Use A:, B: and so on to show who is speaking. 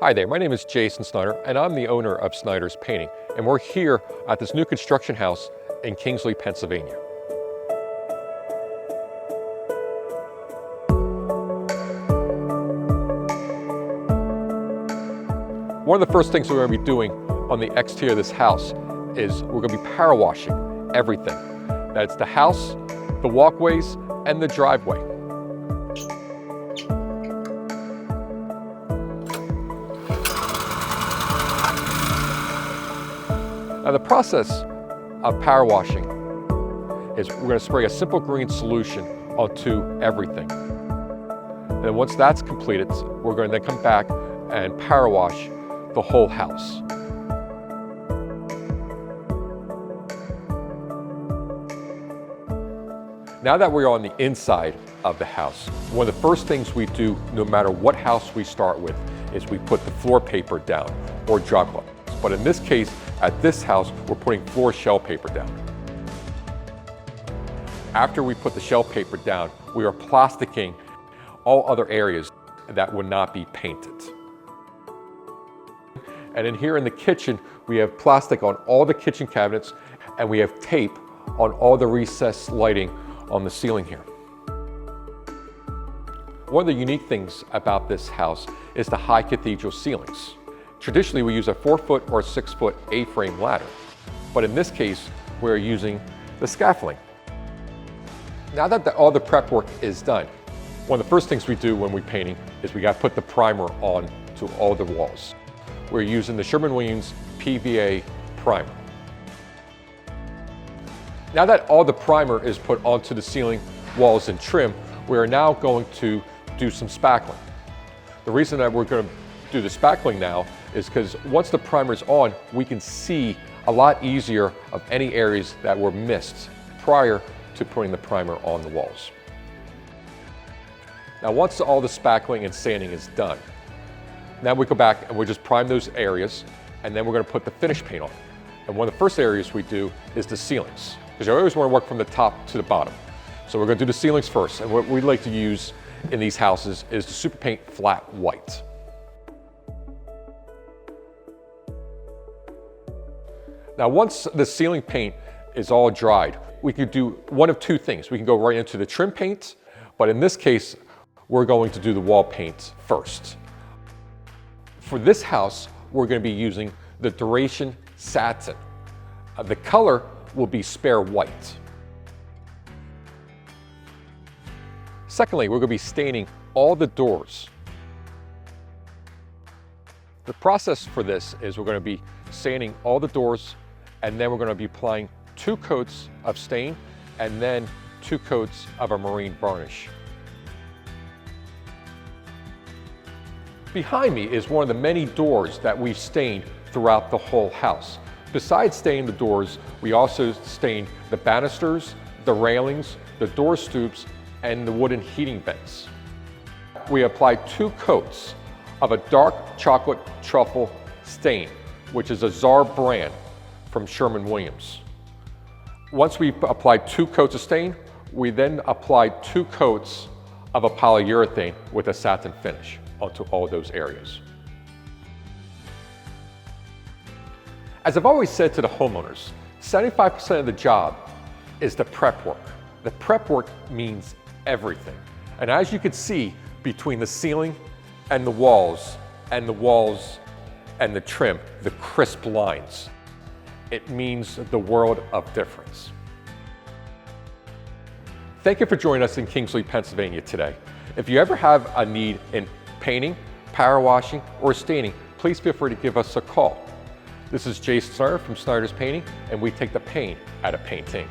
A: Hi there, my name is Jason Snyder, and I'm the owner of Snyder's Painting, and we're here at this new construction house in Kingsley, Pennsylvania. One of the first things we're going to be doing on the exterior of this house is we're going to be power washing everything. That's the house, the walkways, and the driveway. Now the process of power washing is we're going to spray a simple green solution onto everything. And then once that's completed, we're going to then come back and power wash the whole house. Now that we're on the inside of the house, one of the first things we do, no matter what house we start with, is we put the floor paper down or drywall. But in this case, at this house, we're putting floor shell paper down. After we put the shell paper down, we are plasticking all other areas that would not be painted. And in here in the kitchen, we have plastic on all the kitchen cabinets, and we have tape on all the recessed lighting on the ceiling here. One of the unique things about this house is the high cathedral ceilings. Traditionally, we use a 4-foot or 6-foot A-frame ladder, but in this case, we're using the scaffolding. Now that all the prep work is done, one of the first things we do when we're painting is we got to put the primer on to all the walls. We're using the Sherwin-Williams PVA primer. Now that all the primer is put onto the ceiling, walls, and trim, we are now going to do some spackling. The reason that we're going to do the spackling now is because once the primer is on, we can see a lot easier of any areas that were missed prior to putting the primer on the walls. Now once all the spackling and sanding is done, now we go back and we'll just prime those areas, and then we're going to put the finish paint on. And one of the first areas we do is the ceilings, because you always want to work from the top to the bottom. So we're going to do the ceilings first, and what we like to use in these houses is the Super Paint Flat White. Now once the ceiling paint is all dried, we could do one of two things. We can go right into the trim paint, but in this case, we're going to do the wall paint first. For this house, we're going to be using the Duration Satin. The color will be Spare White. Secondly, we're going to be staining all the doors. The process for this is we're going to be sanding all the doors, and then we're going to be applying 2 coats of stain and then 2 coats of a marine varnish. Behind me is one of the many doors that we've stained throughout the whole house. Besides staining the doors, we also stained the banisters, the railings, the door stoops, and the wooden heating vents. We applied 2 coats of a dark chocolate truffle stain, which is a Czar brand from Sherwin-Williams. Once we applied 2 coats of stain, we then applied 2 coats of a polyurethane with a satin finish onto all those areas. As I've always said to the homeowners, 75% of the job is the prep work. The prep work means everything. And as you can see, between the ceiling and the walls and the trim, the crisp lines, it means the world of difference. Thank you for joining us in Kingsley, Pennsylvania today. If you ever have a need in painting, power washing, or staining, please feel free to give us a call. This is Jason Snyder from Snyder's Painting, and we take the pain out of painting.